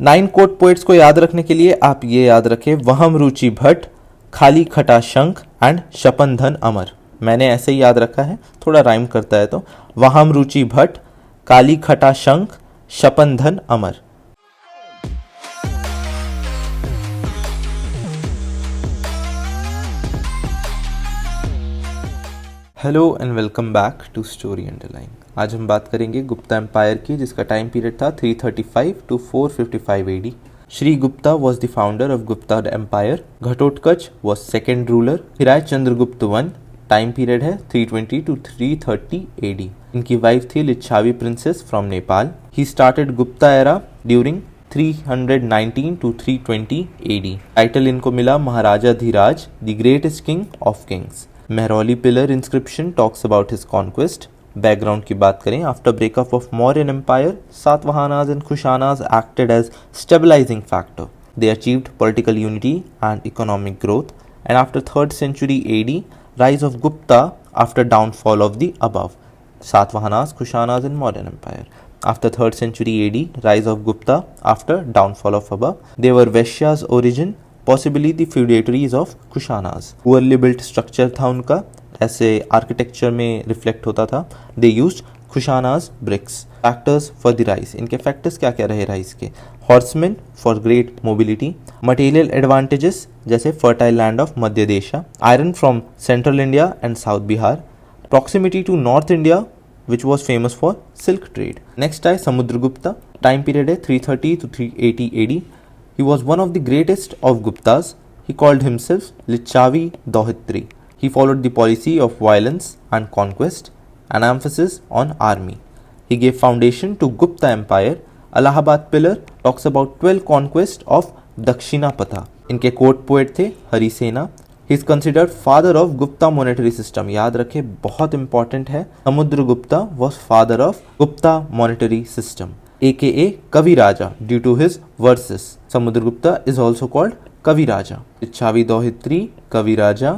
9 quote poets को याद रखने के लिए आप ये याद रखें, वहम रुचि भट्ट, खाली खटा शंख एंड शपनधन अमर। मैंने ऐसे ही याद रखा है, थोड़ा राइम करता है तो वहम रुचि भट्ट, काली खटा शंख, शपनधन अमर। Hello and welcome back to story underline. आज हम बात करेंगे गुप्ता एम्पायर की, जिसका टाइम पीरियड था 335 to 455 AD। Shri Gupta was the founder of Gupta empire. Ghatotkacha was second ruler. हिराय चंद्रगुप्त वन, टाइम पीरियड है 320 टू 330 AD। इनकी वाइफ थी Lichchhavi princess from Nepal. He started Gupta era during 319 to 320 AD। Title इनको मिला Maharaja Dhiraj, the greatest king of kings. Mehrauli pillar inscription talks about his conquest. Background की बात करें, after breakup of Mauryan empire, Satavahanas and Kushanas acted as stabilising factor. They achieved political unity and economic growth, and after 3rd century AD, rise of Gupta after downfall of the above. Satavahanas, Kushanas and Mauryan Empire. After 3rd century AD, rise of Gupta after downfall of above. They were Vaishya's origin, possibly the feudatories of Kushanas. Poorly built structure था उनका, ऐसे architecture में reflect होता था। They used Kushana's bricks. Factors for the rise. इनके factors क्या क्या रहे राइज के? Horsemen for great mobility. Material advantages जैसे fertile land of मध्य देशा. Iron from central India and South Bihar. Proximity to North India which was famous for silk trade. Next है Samudragupta. Time period है 330 to 380 AD. He was one of the greatest of Guptas. He called himself Lichavi Dohitri. He followed the policy of violence and conquest, an emphasis on army. He gave foundation to Gupta Empire. Allahabad pillar talks about 12 conquests of Dakshinapatha. इनके court poet थे Harisena. He is considered father of Gupta monetary system. याद रखें, बहुत important है। Samudragupta was father of Gupta monetary system. AKA Kavi Raja due to his verses. Samudragupta is also called Kavi Raja. Lichavi Dohitri, Kavi Raja.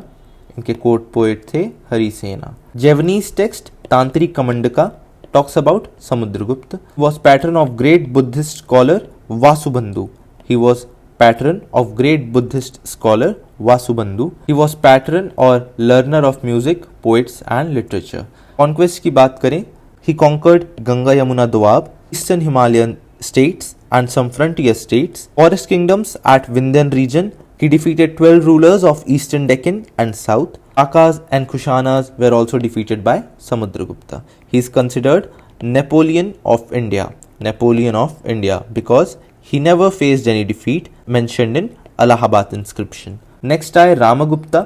इनके court poet थे Harisena. Javanese text तांत्रिक कमंडका talks about Samudragupta. He was patron of great Buddhist scholar Vasubandhu. He was patron of great Buddhist scholar Vasubandhu. He was patron or learner of music, poets and literature. Conquest की बात करें, he conquered Ganga Yamuna Doab, eastern Himalayan states and some frontier states, forest kingdoms at Vindhyan region. He defeated 12 rulers of eastern Deccan and south. Shakas and Kushanas were also defeated by Samudragupta. He is considered Napoleon of India. Napoleon of India because he never faced any defeat, mentioned in Allahabad inscription. Next है Ramagupta.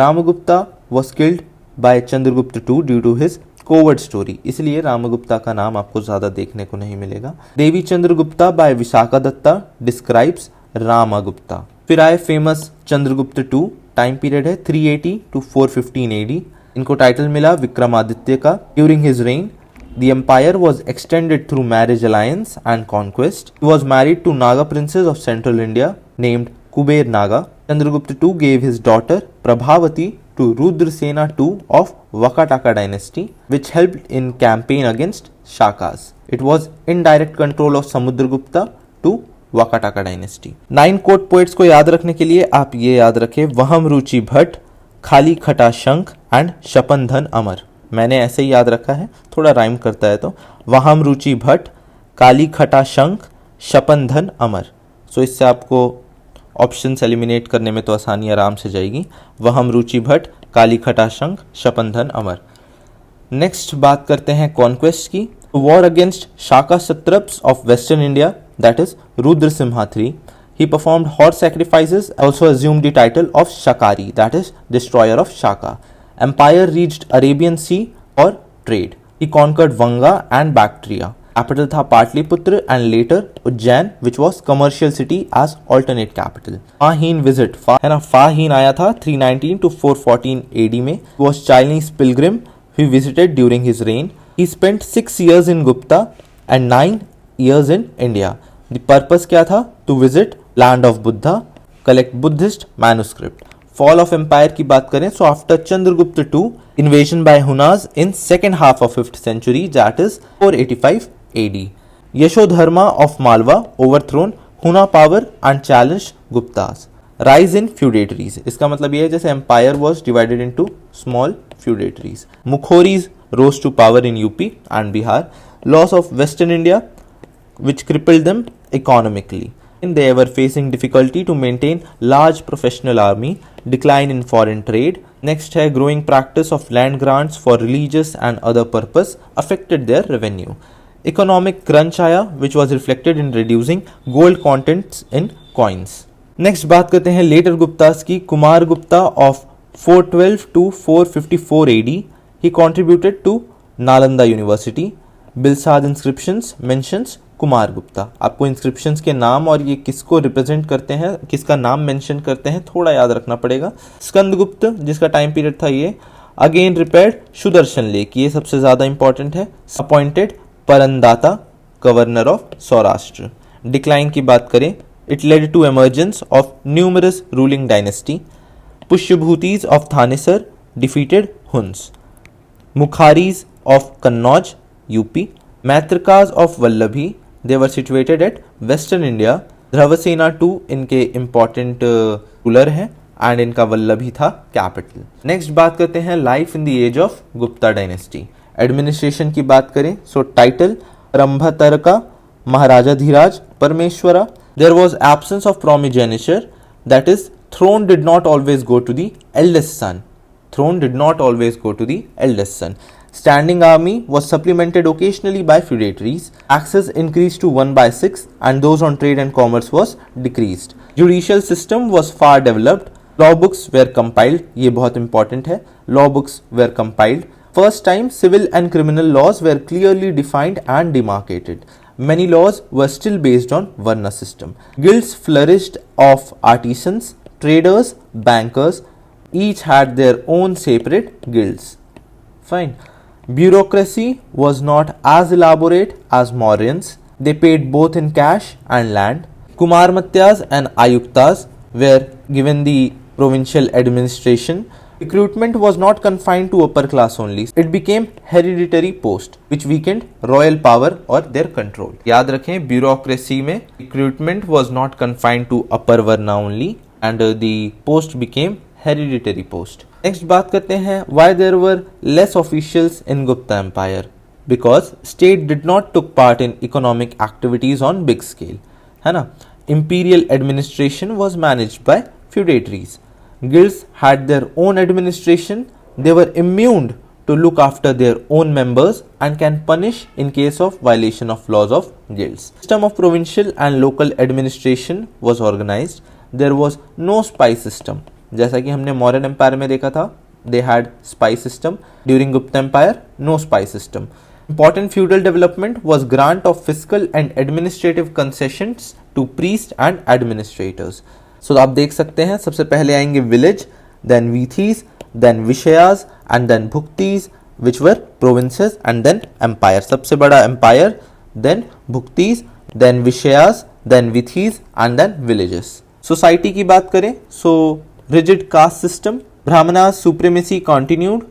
Ramagupta was killed by Chandragupta II due to his coward story, इसलिए रामगुप्ता का नाम आपको ज्यादा देखने को नहीं मिलेगा। देवी चंद्रगुप्ता बाय विशाखा दत्ता डिस्क्राइब्स रामगुप्ता। फिर आए famous Chandragupta II, time period है 380 टू 415 AD। इनको टाइटल मिला विक्रमादित्य का। During his reign the empire was extended through marriage alliance and conquest. He was married to Naga princess of central India named Kubera Naga. Chandragupta II gave his daughter Prabhavati to Rudrasena II of Vakataka dynasty, which helped in campaign against Shakas. It was indirect control of Samudragupta to Vakataka dynasty. 9 quote poets को याद रखने के लिए आप ये याद रखें, वहम रुचि भट्ट, खाली खटा शंख एंड शपनधन अमर। मैंने ऐसे ही याद रखा है, थोड़ा राइम करता है तो वहम रुचि भट्ट, काली खटा शंख, शपनधन अमर। सो इससे आपको ऑप्शंस एलिमिनेट करने में तो आसानी आराम से जाएगी। वहम रुचि भट्ट, काली खटा शंख, शपनधन अमर। नेक्स्ट बात करते हैं कॉन्क्वेस्ट की। War against Shaka satraps of western India, that is Rudrasimha III. He performed horse sacrifices, also assumed the title of Shakari, that is destroyer of Shaka. Empire reached Arabian Sea for trade. He conquered Vanga and Bactria. Capital था Pataliputra and later Ujjain which was commercial city as alternate capital. फाहीन visit, है ना, फाहीन आया था 319 to 414 AD में. He was Chinese pilgrim who visited during his reign. He spent 6 years in Gupta and 9 years in India. The purpose क्या था? To visit land of Buddha, collect Buddhist manuscript. Fall of empire की बात करें, so after Chandragupta II, invasion by Hunas in second half of 5th century, that is 485 AD. Yashodharma of Malwa overthrown, Huna power and challenge Guptas. Rise in feudatories, इसका मतलब ये है जैसे empire was divided into small feudatories. Maukharis rose to power in UP and Bihar. Loss of western India which crippled them economically. And they were facing difficulty to maintain large professional army, decline in foreign trade. Next है growing practice of land grants for religious and other purpose affected their revenue. Economic crunch आया which was reflected in reducing gold contents in coins. Next बात करते हैं later Guptas की। Kumar Gupta of 412 to 454 AD. He contributed to Nalanda University. Bilsad inscriptions mentions Kumara Gupta. आपको inscriptions के नाम और ये किसको रिप्रेजेंट करते हैं, किसका नाम मेंशन करते हैं, थोड़ा याद रखना पड़ेगा। स्कंदगुप्त जिसका टाइम पीरियड था ये अगेन रिपेयर्ड सुदर्शन लेक, ये सबसे ज्यादा इंपॉर्टेंट है। Appointed Parnadatta governor of Saurashtra. Decline की बात करें, it led to emergence of numerous ruling dynasty. Pushyabhutis of Thanesar defeated Huns. Maukharis of Kannauj UP. Maitrakas of Vallabhi, they were situated at western India. Dhruvasena two इनके इंपॉर्टेंट रूलर हैं and इनका वल्लभी था कैपिटल। नेक्स्ट बात करते हैं life in the age of Gupta dynasty. Administration की बात करें सो टाइटल रंभतरका महाराजा धीराज परमेश्वरा। There was absence of primogeniture, that is throne did not always go to the eldest son. Throne did not always go to the eldest son. Standing army was supplemented occasionally by feudatories. Access increased to 1/6 and those on trade and commerce was decreased. Judicial system was far developed. Law books were compiled. ये बहुत important है. Law books were compiled. First time civil and criminal laws were clearly defined and demarcated. Many laws were still based on Varna system. Guilds flourished of artisans, traders, bankers. Each had their own separate guilds. Fine. Bureaucracy was not as elaborate as Mauryans. They paid both in cash and land. Kumarmatyas and Ayuktas were given the provincial administration. Recruitment was not confined to upper class only. It became hereditary post which weakened royal power or their control. याद रखें bureaucracy में recruitment was not confined to upper varna only and the post became hereditary post. Next बात करते हैं why there were less officials in Gupta Empire. Because state did not took part in economic activities on big scale, है ना. Imperial administration was managed by feudatories. Guilds had their own administration. They were immune to look after their own members and can punish in case of violation of laws of guilds. System of provincial and local administration was organized. There was no spy system. जैसा कि हमने Mauryan empire में देखा था, they had spy system. During Gupta Empire, no spy system. Important feudal development was grant of fiscal and administrative concessions to priests and administrators. So आप देख सकते हैं सबसे पहले आएंगे village, then वीथीज, then विषयाज and then भुक्तीज which were provinces and then empire. सबसे बड़ा empire, then भुक्तीज, then विषयाज, then वीथीज and then villages. Society की बात करें so rigid caste system, Brahmanas supremacy continued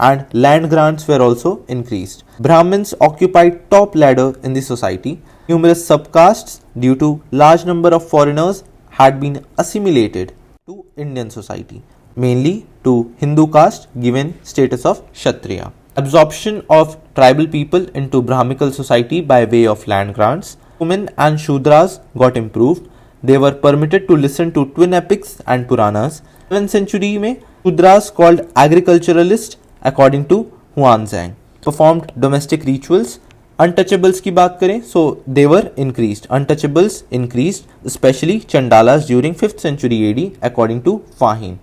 and land grants were also increased. Brahmins occupied top ladder in the society. Numerous subcastes due to large number of foreigners had been assimilated to Indian society, mainly to Hindu caste given status of Kshatriya. Absorption of tribal people into Brahmical society by way of land grants. Women and Shudras got improved. They were permitted to listen to twin epics and Puranas. 7th century में Shudras called agriculturalists according to Huanzang performed domestic rituals. Untouchables की बात करें so they were increased. Untouchables increased especially Chandalas during 5th century AD according to Fahin.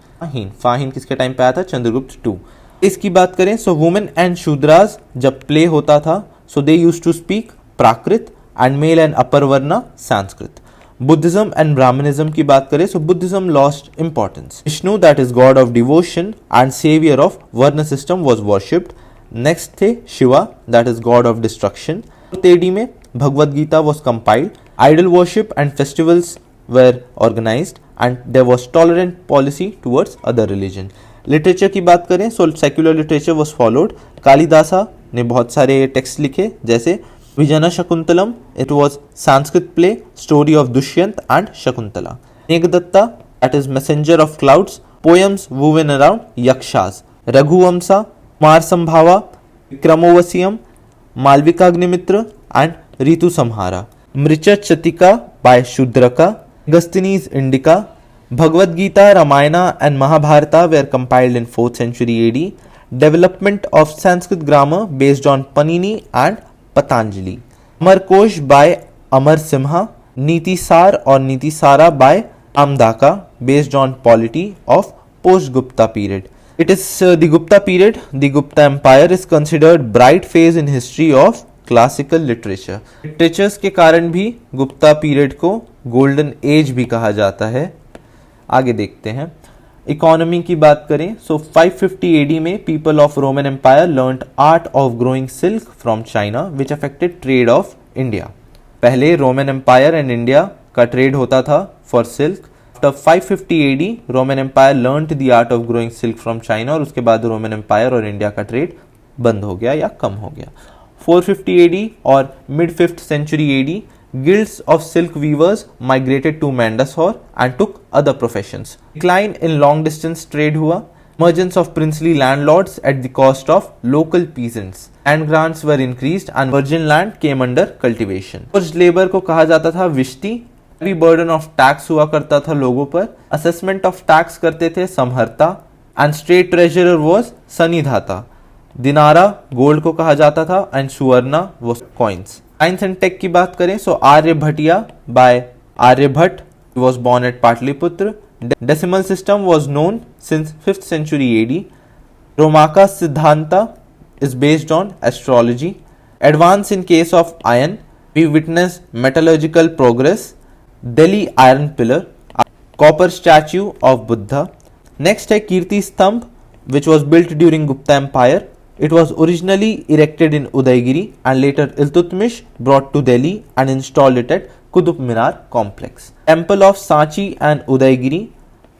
Fahin किसके time पे आया था? Chandragupta II. इसकी बात करें so women and Shudras जब play होता था so they used to speak Prakrit and male and upper varna Sanskrit. Buddhism and Brahmanism की बात करें so Buddhism lost importance. Vishnu that is god of devotion and savior of Varna system was worshipped. Next थे Shiva that is god of destruction. 4th AD में Bhagavad Gita was compiled. Idol worship and festivals were organized and there was tolerant policy towards other religion. Literature की बात करें so secular literature was followed. Kalidasa ने बहुत सारे text लिखे जैसे Vijana Shakuntalam, it was Sanskrit play, story of Dushyant and Shakuntala. Megadatta, that is Messenger of Clouds, poems woven around yakshas. Raghuvamsa, Kumar Sambhava, Vikramovasiyam, Malvika Agnimitra and Ritu Samhara. Mricha Chatika by Shudraka, Agastini's Indica, Bhagavad Gita, Ramayana and Mahabharata were compiled in 4th century AD. Development of Sanskrit grammar based on Panini and Patanjali. Amar Kosh by Amar Simha, Niti Sar or Niti Sara by Amdaka based on polity of post-Gupta period. It is the Gupta period. The Gupta Empire is considered bright phase in history of classical literature. Literatures के कारण भी Gupta period को golden age भी कहा जाता है. आगे देखते हैं. इकोनॉमी की बात करें सो 550 एडी में people of Roman empire learned art of growing silk from China which affected trade of India. पहले रोमन एम्पायर एंड इंडिया का ट्रेड होता था for silk. After 550 AD Roman empire learned the art of growing silk from China और उसके बाद Roman empire और India का trade बंद हो गया या कम हो गया. 450 AD और mid 5th century AD, guilds of silk weavers migrated to Mandsaur and took other professions. Decline in long distance trade हुआ. Emergence of princely landlords at the cost of local peasants. Land grants were increased and virgin land came under cultivation. Forced labor को कहा जाता था Vishti. Heavy burden of tax हुआ करता था लोगों पर. Assessment of tax करते थे Samaharta and state treasurer was Sannidhata. Dinara gold को कहा जाता था एंड सुवर्णा वो कॉइन्स. साइंस एंड टेक की बात करें so Aryabhatiya by Aryabhatta was born at Pataliputra. Decimal system was known since 5th century AD. Romaka Siddhanta is based on astrology. Advance in case of iron we witness metallurgical progress. Delhi iron pillar. Copper statue of Buddha. Next है कीर्ति स्तंभ which was built during Gupta Empire. It was originally erected in Udaygiri and later Iltutmish brought to Delhi and installed it at Qutub Minar complex. Temple of Sanchi and Udaygiri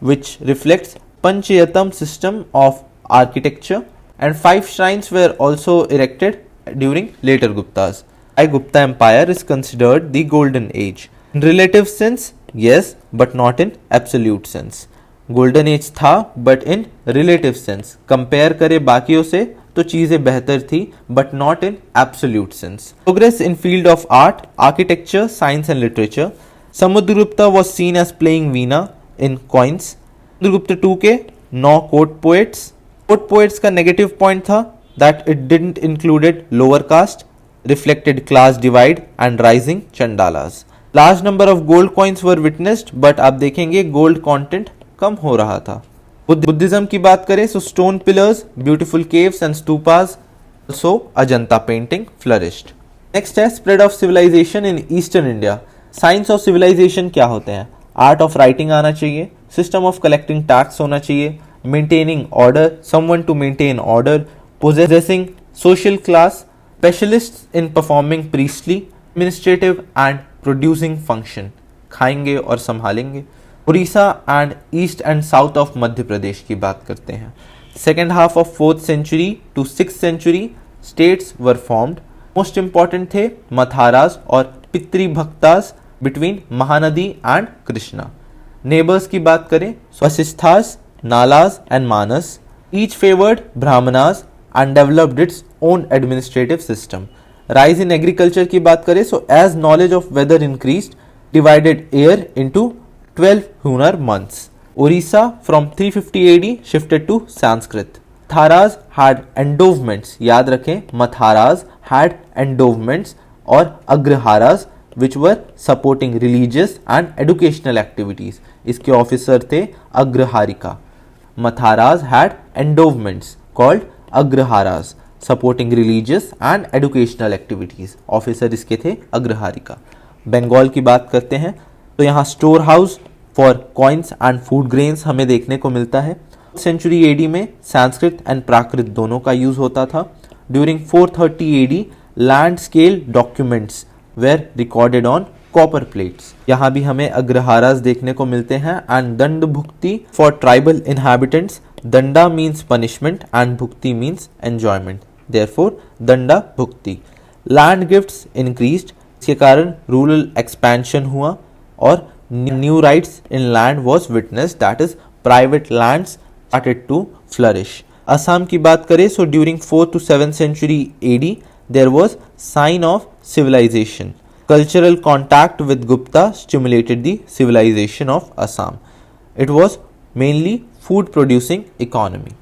which reflects Panchayatam system of architecture and 5 shrines were also erected during later Guptas. The Gupta Empire is considered the golden age. In relative sense, yes, but not in absolute sense. Golden age था but in relative sense. Compare करें बाकियों से तो चीजें बेहतर थी but not in absolute sense. Progress in field of art, architecture, science and literature. Samudragupta was seen as playing veena in coins. Samudragupta 2 के 9 court poets. Court poets का नेगेटिव पॉइंट था that it didn't included lower caste, reflected class divide and rising Chandalas. Large number of gold coins were witnessed but आप देखेंगे gold content कम हो रहा था. Buddhism की बात करें so stone pillars, beautiful caves and stupas, also Ajanta painting flourished. Next है spread of civilisation in eastern India. Science of civilisation क्या होते हैं? आर्ट ऑफ राइटिंग आना चाहिए, सिस्टम ऑफ कलेक्टिंग टैक्स होना चाहिए, maintaining order, someone to maintain order, possessing social class, specialist in performing priestly, administrative and producing function. खाएंगे और संभालेंगे. Orissa and east and south of Madhya Pradesh की बात करते हैं. Second half of 4th century to 6th century states were formed. Most important थे मथारास और Pitribhaktas between Mahanadi and Krishna. Neighbours की बात करें Vasishthas, Nalas and Manas. Each favoured Brahmanas and developed it's own administrative system. Rise in agriculture की बात करें so as knowledge of weather increased divided year into 12 lunar months. Orissa from 350 AD shifted to Sanskrit. Matharas had endowments. याद रखें Matharas had endowments और Agraharas which were supporting religious and educational activities. इसके officer थे अग्रहारिका. Matharas had endowments called Agraharas supporting religious and educational activities. Officer इसके थे अग्रहारिका. बंगाल की बात करते हैं तो यहाँ store house for coins and food grains हमें देखने को मिलता है. सेंचुरी एडी में संस्कृत एंड प्राकृत दोनों का यूज होता था. During 430 AD land scale documents were recorded on copper plates. यहाँ भी हमें अग्रहारास देखने को मिलते हैं. And danda bhukti for tribal inhabitants. Danda means punishment and bhukti means enjoyment. Therefore danda bhukti. Land gifts increased, इसके कारण रूरल एक्सपेंशन हुआ और new rights in land was witnessed, that is private lands started to flourish. Assam की बात करें, so during 4th to 7th century AD there was sign of civilization. Cultural contact with Gupta stimulated the civilization of Assam. It was mainly food producing economy.